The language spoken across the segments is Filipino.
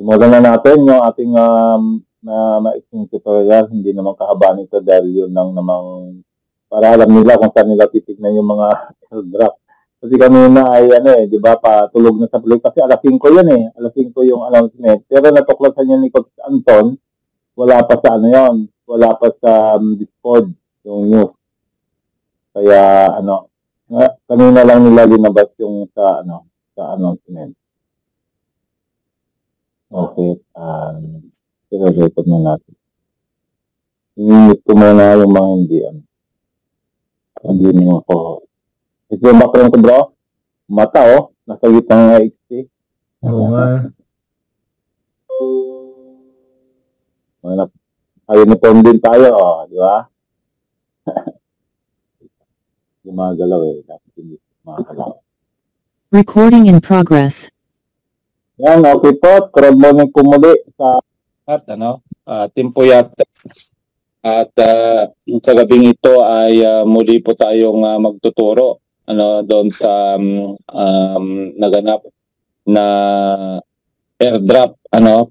Simulan na natin yung ating na tutorial. Hindi naman kahaba nito dahil yun lang namang para alam nila kung saan nila titignan yung mga drop. Kasi kanina ay di ba, patulog na sa play kasi alas 5 yan alas 5 yung announcement. Pero natuklasan niya ni Coach Anton, wala pa sa wala pa sa Discord yung news. Kaya kanina lang nila linabas yung sa announcement. Okay, record na natin. I-mute ko muna yung mga hindi naman ako. Ito yung background ko, bro. Mata, nasa gitang XT. Oo nga. Uniform din tayo, di ba? Gumagalaw dapat hindi makakalaw. Recording in progress. Yan, okay po. Good morning po muli sa Team Puyat. At sa gabing ito ay muli po tayong magtuturo doon sa naganap na airdrop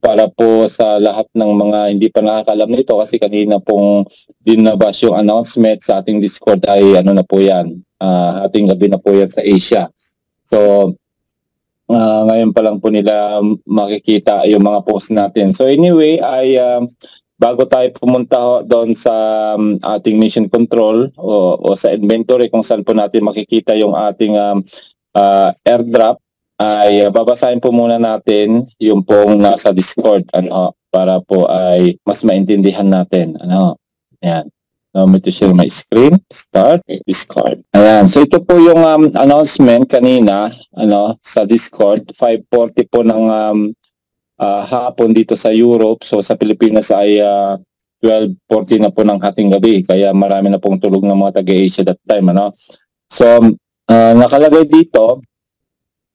para po sa lahat ng mga hindi pa nakakalam nito kasi kanina pong dinabas yung announcement sa ating Discord ay na po yan. Ating gabi na po yan sa Asia. So ngayon pa lang po nila makikita yung mga post natin. So anyway, ay bago tayo pumunta doon sa ating mission control o sa inventory kung saan po natin makikita yung ating airdrop, ay babasahin po muna natin yung pong nasa Discord para po ay mas maintindihan natin. Ayan. Now, me to share my screen. Start Discord. Ayan. So ito po yung announcement kanina sa Discord. 5:40 po ng hapon dito sa Europe. So sa Pilipinas ay 12:40 na po ng hating gabi. Kaya marami na pong tulog ng mga taga-Asia that time. So nakalagay dito,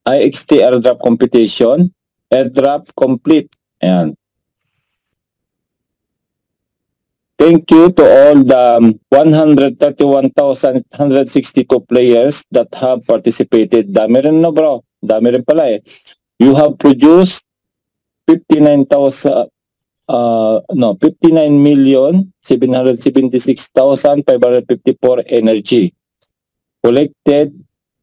IXT airdrop competition, airdrop complete. Ayan. Thank you to all the 131,162 players that have participated. Dami rin bro. Dami rin pala You have produced 59,776,554 energy. Collected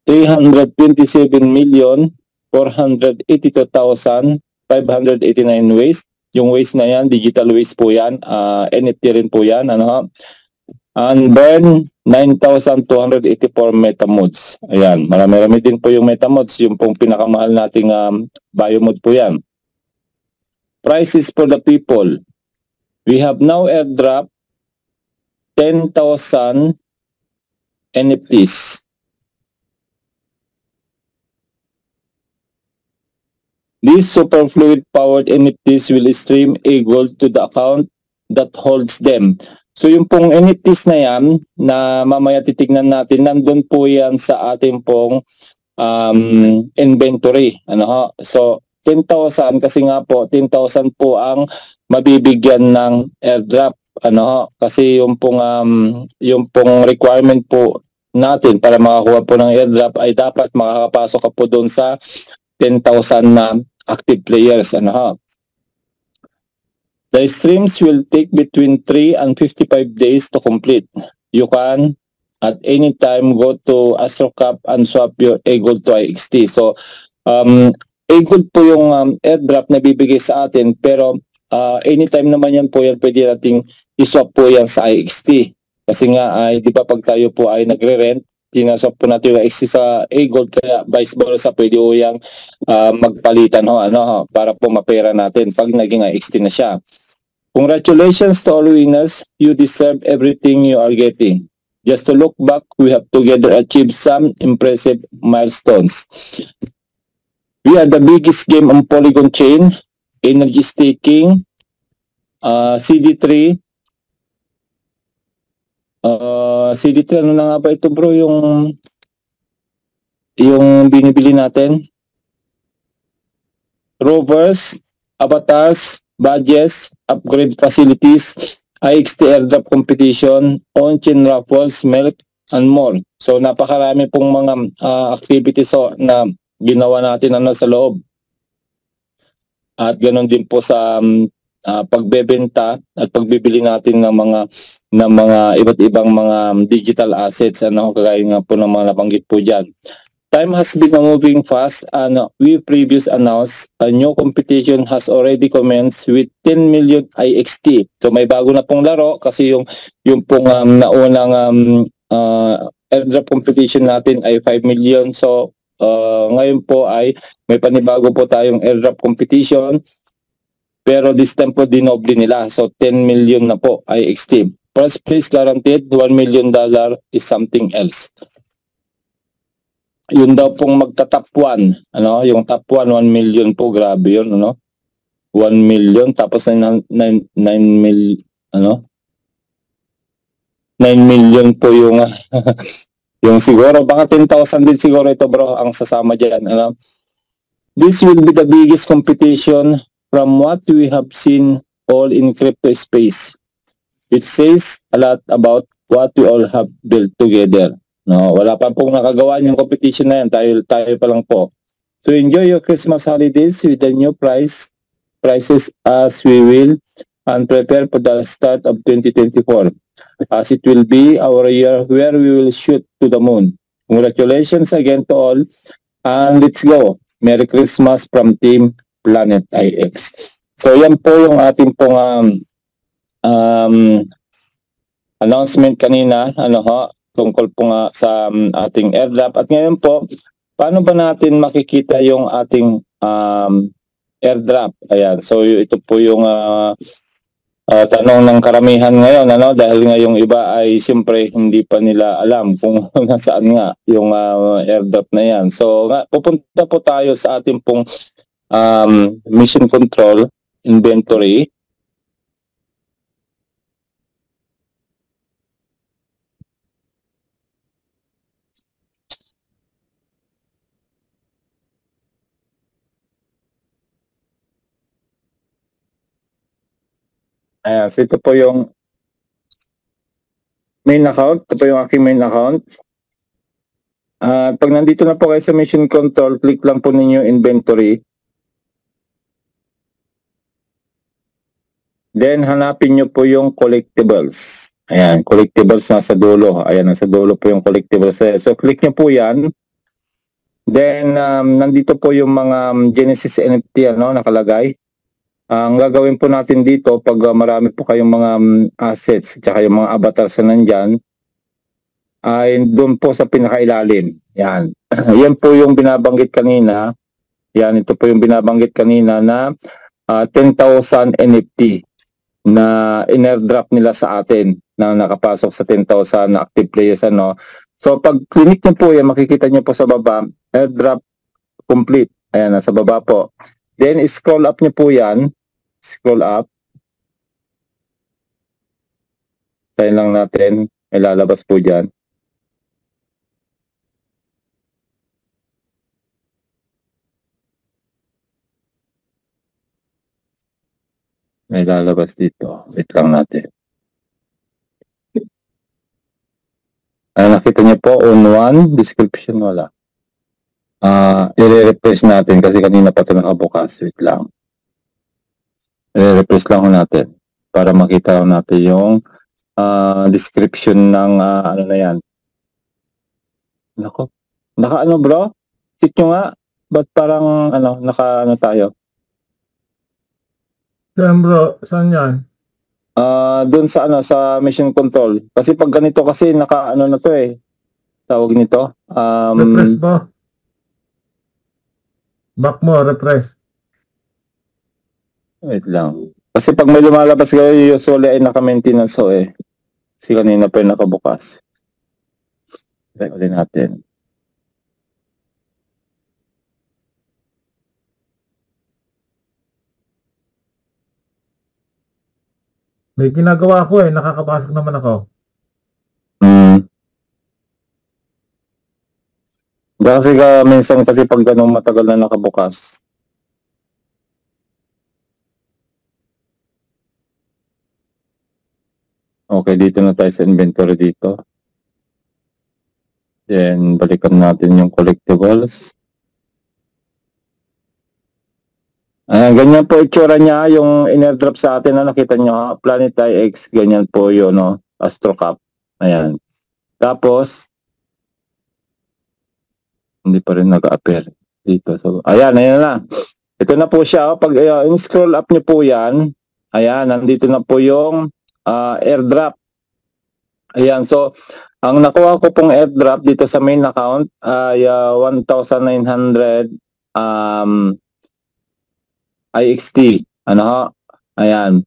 327,482,589 waste. Yung waste na yan, digital waste po yan, NFT rin po yan, and burn 9,284 metamods. Ayan, marami-rami din po yung metamods, yung pong pinakamahal nating biomod po yan. Prices for the people. We have now airdrop 10,000 NFTs. These superfluid powered NFTs will stream a gold to the account that holds them. So yung pong NFTs na yan, na mamaya titignan natin, nandun po yan sa ating pong inventory. So 10,000 kasi nga po, 10,000 po ang mabibigyan ng airdrop. Kasi yung pong requirement po natin para makakuha po ng airdrop ay dapat makakapasok ka po doon sa 10,000 na active players. The streams will take between 3 and 55 days to complete. You can at any time go to AstroCap and swap your A-Gold to IXT. So A-Gold po yung airdrop na bibigay sa atin, pero anytime naman yan po yan pwede nating iswap po yan sa IXT. Kasi nga ay di ba pag tayo po ay nagre-rent, tinasok po natin yung IXT sa A-Gold, kaya vice versa pwede po yung magpalitan para po mapera natin pag naging IXT na siya. Congratulations to all winners. You deserve everything you are getting. Just to look back, we have together achieved some impressive milestones. We are the biggest game on Polygon chain, energy staking, CD3. CD3, ano na nga ba ito bro, yung binibili natin? Rovers, avatars, badges, upgrade facilities, IXT airdrop competition, on-chain raffles, melt, and more. So napakarami pong mga activities na ginawa natin sa loob. At ganoon din po sa pagbebenta at pagbibili natin ng mga iba't ibang mga digital assets, ano, kagaya nga po ng mga nabanggit po diyan. Time has been moving fast, and we previous announced a new competition has already commenced with 10 million IXT. So may bago na pong laro kasi yung pong naunang airdrop competition natin ay 5 million. So ngayon po ay may panibago po tayong airdrop competition, pero this time po dinoble nila. So 10 million na po IXT. First place guaranteed, $1 million is something else. Yun daw pong magta-top 1, ano, yung top 1, 1 million po, grabe yun, ano, 1 million, tapos 9 million, ano, 9 million po yung, yung siguro, baka 10,000 din siguro ito bro, ang sasama dyan, ano. This will be the biggest competition from what we have seen all in crypto space. It says a lot about what we all have built together. No, wala pa pong nakagawa yung competition na yan. Tayo pa lang po. So enjoy your Christmas holidays with the new prices as we will, and prepare for the start of 2024. As it will be our year where we will shoot to the moon. Congratulations again to all, and let's go. Merry Christmas from Team Planet IX. So yan po yung ating pong announcement kanina, ano ho, tungkol po nga sa ating airdrop. At ngayon po, paano ba natin makikita yung ating airdrop? Ayan, so ito po yung tanong ng karamihan ngayon, ano, dahil nga yung iba ay siyempre hindi pa nila alam kung nasaan nga yung airdrop na yan. So pupunta po tayo sa ating pong mission control inventory. Ayan, so ito po yung main account. Ito po yung aking main account. Pag nandito na po kayo sa mission control, click lang po ninyo inventory. Then hanapin nyo po yung collectibles. Ayan, collectibles nasa dulo. Ayan, nasa dulo po yung collectibles. So click nyo po yan. Then nandito po yung mga Genesis NFT, ano, nakalagay. Ang gagawin po natin dito, pag marami po kayong mga assets, tsaka yung mga avatars na nandyan, ay doon po sa pinakailalim. Yan. Yan po yung binabanggit kanina. Yan, ito po yung binabanggit kanina na 10,000 NFT na in-airdrop nila sa atin na nakapasok sa 10,000 active players, ano. So pag click nyo po yan, makikita nyo po sa baba, airdrop complete. Ayan, nasa baba po. Then scroll up nyo po yan. Scroll up. Tayo lang natin. May lalabas po dyan. May lalabas dito. Wait lang natin. Nakita niyo po, on 1, description wala. I-refresh natin kasi kanina pa ito nakabukas. Wait lang. I-refresh lang natin para makita natin yung description ng ano na yan. Nako. Naka ano bro? Check nyo nga. Ba't parang ano, naka ano tayo? Yan bro, saan yan? Doon sa ano, sa mission control. Kasi pag ganito kasi naka ano na to eh. Tawag nito. Refresh mo. Back mo, refresh. Wait lang. Kasi pag may lumalabas kayo, usually ay naka-maintenance ho eh. Kasi kanina pa yung nakabukas. Try ulit natin. May ginagawa ko eh, nakakapasok naman ako. Kasi minsan kasi pag ganun matagal na nakabukas. Okay, dito na tayo sa inventory dito. Then, balikan natin yung collectibles. Ayan, ganyan po itsura niya yung in-airdrop sa atin na nakita nyo, Planet IX, ganyan po yun, no? AstroCap. Ayan. Tapos, hindi pa rin nag-appear dito. So, ayan na. Ito na po siya. Pag scroll up nyo po yan, ayan, nandito na po yung airdrop. Ayan, so, ang nakuha ko pong airdrop dito sa main account ay 1,900 IXT. Ano ho? Ayan.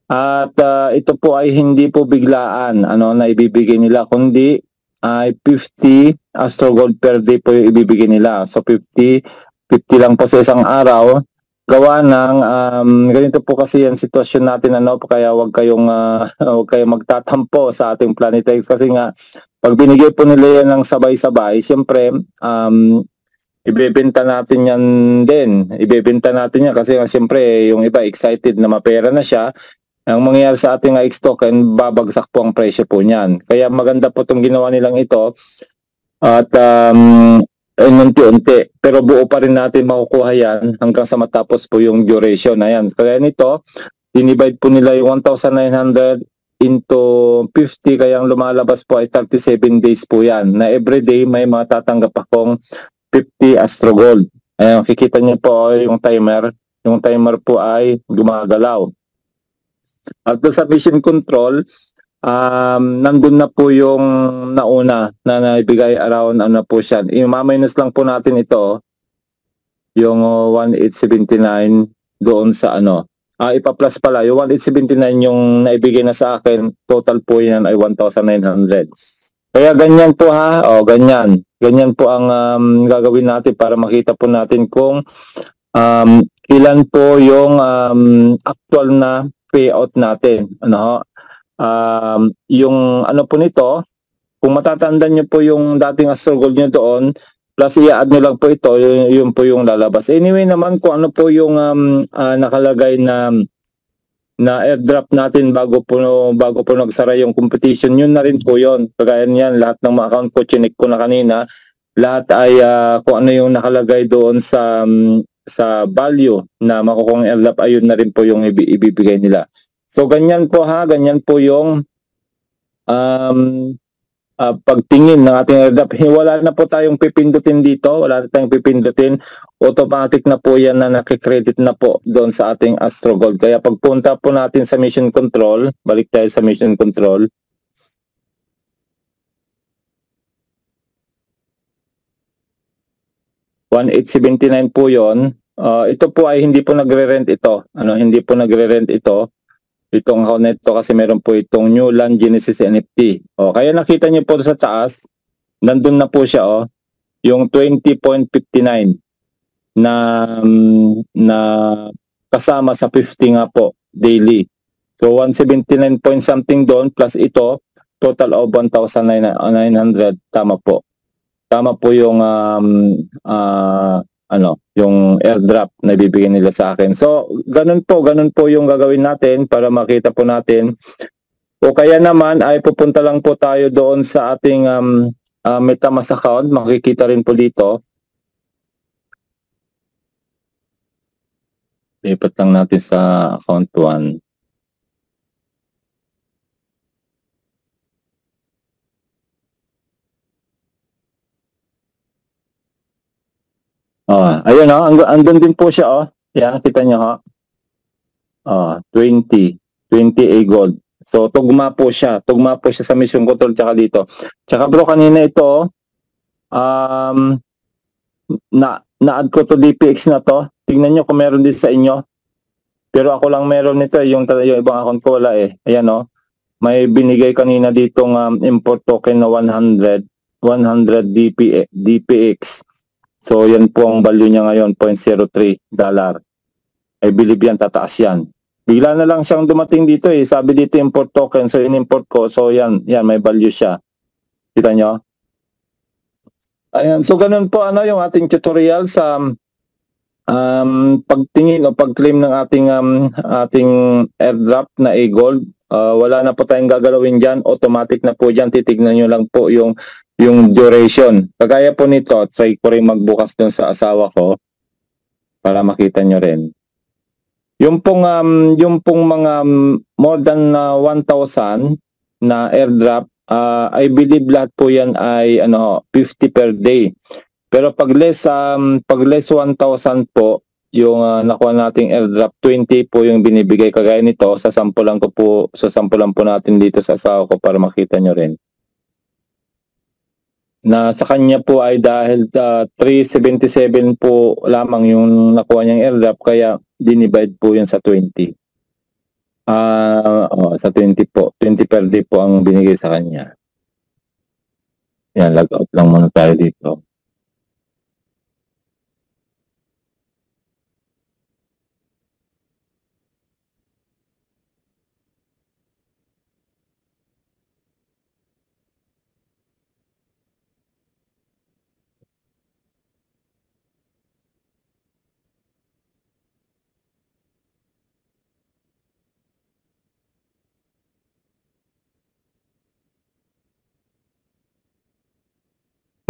At ito po ay hindi po biglaan na ibibigay nila, kundi ay 50 Astro Gold per day po yung ibibigay nila. So 50 lang po sa isang araw. Gawa ng ganito po kasi yung sitwasyon natin, kaya wag kayong magtatampo sa ating Planetix kasi nga pag binigay po nila yan ng sabay-sabay, siyempre ibebenta natin yan din. Ibebenta natin yan kasi siyempre yung iba excited na mapera na siya. Ang mangyayari sa ating IX token, babagsak po ang presyo po niyan. Kaya maganda po itong ginawa nilang ito. At unti-unti. Pero buo pa rin natin makukuha yan hanggang sa matapos po yung duration. Ayan. Kaya nito, dinivide po nila yung 1,900 into 50. Kaya ang lumalabas po ay 37 days po yan. Na everyday may matatanggap akong 50 Astro Gold. Ayan, kikita niyo po yung timer. Yung timer po ay gumagalaw. At sa mission control, nandun na po yung nauna na naibigay around po siya. I-minus lang po natin ito, yung 1,879 doon sa ipa-plus pala, yung 1,879 yung naibigay na sa akin, total po yan ay 1,900. Kaya ganyan po ganyan. Ganyan po ang gagawin natin para makita po natin kung ilan po yung actual na payout natin. Yung po nito, kung matatandaan nyo po yung dating Astro Gold nyo doon, plus i-add nyo lang po ito, yun po yung lalabas. Anyway naman, kung ano po yung nakalagay na airdrop natin bago po nagsara yung competition, yun na rin po yun. Kagaya niyan, lahat ng mga account ko, chinik ko na kanina, lahat ay kung ano yung nakalagay doon sa value na makukuha ng airdrop, ayun na rin po yung ibibigay nila. So ganyan po ganyan po yung pagtingin ng ating airdrop. Wala na po tayong pipindutin dito, wala na tayong pipindutin, automatic na po yan na nakikredit na po doon sa ating Astro Gold. Kaya pagpunta po natin sa mission control, balik tayo sa mission control. $1,879 po yon. Ito po ay hindi po nagre-rent ito. Hindi po nagre-rent ito. Itong account nito kasi meron po itong New Land Genesis NFT. Kaya nakita niyo po sa taas, nandun na po siya yung 20.59 na kasama sa 50 nga po daily. So 179 point something doon plus ito, total of 1,900. Tama po. Tama po yung yung airdrop na ibibigay nila sa akin. So, ganun po yung gagawin natin para makita po natin. O kaya naman ay pupunta lang po tayo doon sa ating MetaMask account. Makikita rin po dito. Lipat lang natin sa account 1. Ayun andun din po siya Yan, kita nyo 20 A gold. So tugma po siya sa mission control tsaka dito. Tsaka bro, kanina ito na-add ko to DPX na to. Tingnan nyo kung meron din sa inyo. Pero ako lang meron nito, yung ibang account ko wala Ayan may binigay kanina ditong import token na 100 DPX. So, yan po ang value niya ngayon, $0.03. I believe yan, tataas yan. Bigla na lang siyang dumating dito Sabi dito import token, so in-import ko. So, yan, may value siya. Kita nyo? Ayan, so ganun po yung ating tutorial sa pagtingin o pag-claim ng ating airdrop na A-Gold. Wala na po tayong gagalawin dyan. Automatic na po dyan. Titignan nyo lang po yung duration. Kagaya po nito, try ko rin magbukas dun sa asawa ko para makita nyo rin. Yung pong mga more than 1,000 na airdrop, I believe lahat po yan ay 50 per day. Pero pag less 1,000 po, yung nakuha nating airdrop, 20 po yung binibigay. Kagaya nito, sasampulan po natin dito sa asawa ko para makita nyo rin. Na sa kanya po ay dahil 377 po lamang yung nakuha niyang airdrop, kaya dinivide po yun sa 20. Sa 20 po. 20 per day po ang binigay sa kanya. Yan, log out lang muna tayo dito.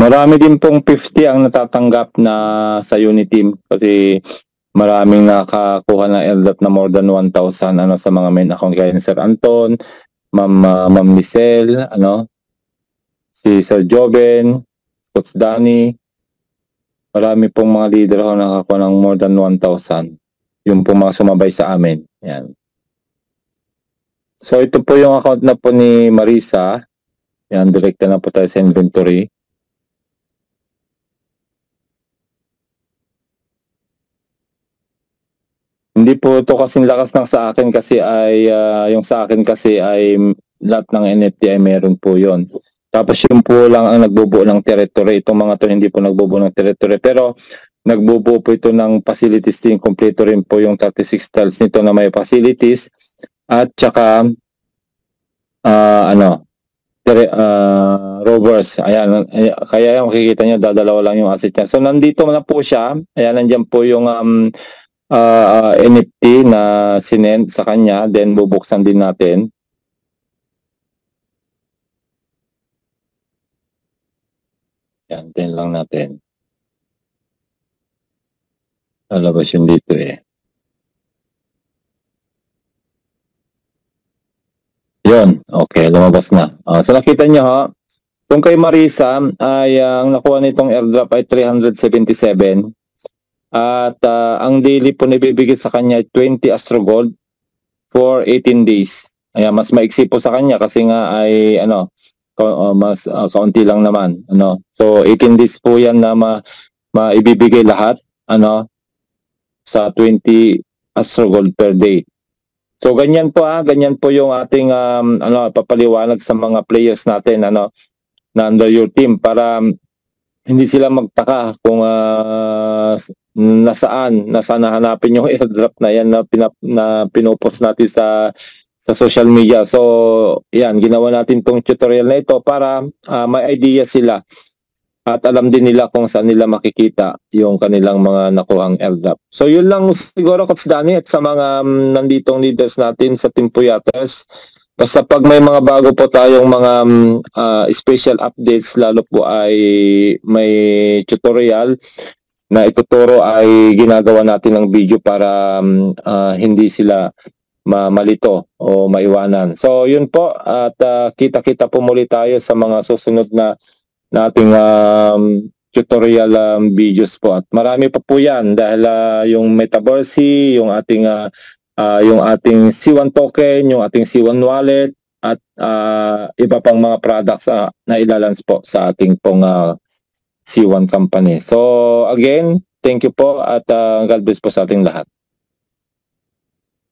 Marami din pong 50 ang natatanggap na sa Uniteam kasi maraming nakakuha ng airdrop na more than 1,000 sa mga main account kaya ni Sir Anton, Ma'am Michelle, si Sir Joven, Coach Danny. Marami pong mga leader ako nakakuha ng more than 1,000. Yung pong mga sumabay sa amin. Yan. So ito po yung account na po ni Marisa. Yan, direkta na po tayo sa inventory. Hindi po ito kasing lakas ng sa akin kasi ay yung sa akin kasi ay lahat ng NFT ay meron po yon. Tapos yung po lang ang nagbubuo ng territory. Itong mga to hindi po nagbubuo ng territory. Pero nagbubuo po ito ng facilities din. Kompleto rin po yung 36 tiles nito na may facilities. At saka rovers. Ayan, kaya yung makikita nyo, dadalawa lang yung asset niya. So nandito na po siya. Ayan, nandyan po yung NFT na sinend sa kanya, then bubuksan din natin. Yan, din lang natin. Lalabas yun dito eh. Yun, okay, lumabas na. So nakita nyo ha, kung kay Marisa ay ang nakuha nitong airdrop ay 377. At ang daily po nabibigay sa kanya ay 20 Astro Gold for 18 days. Ayan, mas maiksi po sa kanya kasi nga ay mas kaunti lang naman. So 18 days po yan na maibibigay lahat sa 20 Astro Gold per day. So ganyan po ganyan po yung ating papaliwanag sa mga players natin na under your team para hindi sila magtaka kung nasaan hanapin yung airdrop na yan na pinupost natin sa social media. So yan, ginawa natin tong tutorial na ito para may idea sila at alam din nila kung saan nila makikita yung kanilang mga nakuhang airdrop. So yun lang siguro, Coach Danny, at sa mga nanditong leaders natin sa Team Puyaters. Basta pag may mga bago po tayong mga special updates, lalo po ay may tutorial na ituturo, ay ginagawa natin ng video para hindi sila malito o maiwanan. So yun po, at kita-kita po muli tayo sa mga susunod na nating tutorial videos po. At marami pa po yan dahil yung Metaverse, yung ating C1 token, yung ating C1 wallet, at iba pang mga products na ilalans po sa ating pong C1 company. So again, thank you po at God bless po sa ating lahat.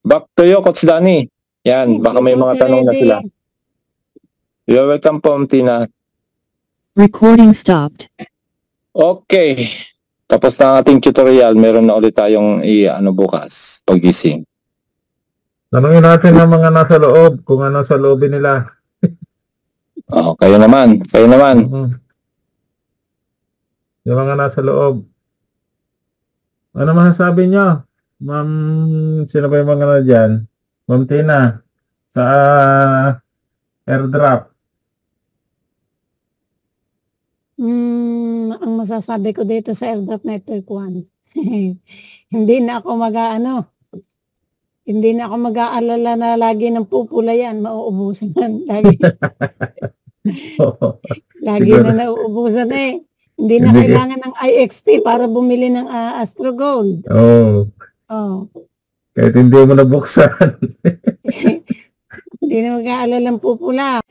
Back to you, Coach Danny. Yan, baka may mga tanong na sila. You're welcome po, Tina. Recording stopped. Okay. Tapos na ang ating tutorial, meron na ulit tayong bukas, pagising. Tanungin natin ng mga nasa loob kung ano sa loobin nila. Kayo naman. Yung mga nasa loob. Ano masasabi nyo? Ma'am, sino ba yung mga na dyan? Ma'am Tina, sa airdrop. Ang masasabi ko dito sa airdrop na ito, Kwan. Hindi na ako Hindi na ako mag-aalala na lagi ng pupula yan, mauubusan lagi. Lagi Siguro. na nauubusan eh. Hindi na Hindi. kailangan ng IXT para bumili ng Astro Gold. Oo. Oh. Kahit hindi mo nabuksan. Hindi na mag-aalala ng pupula.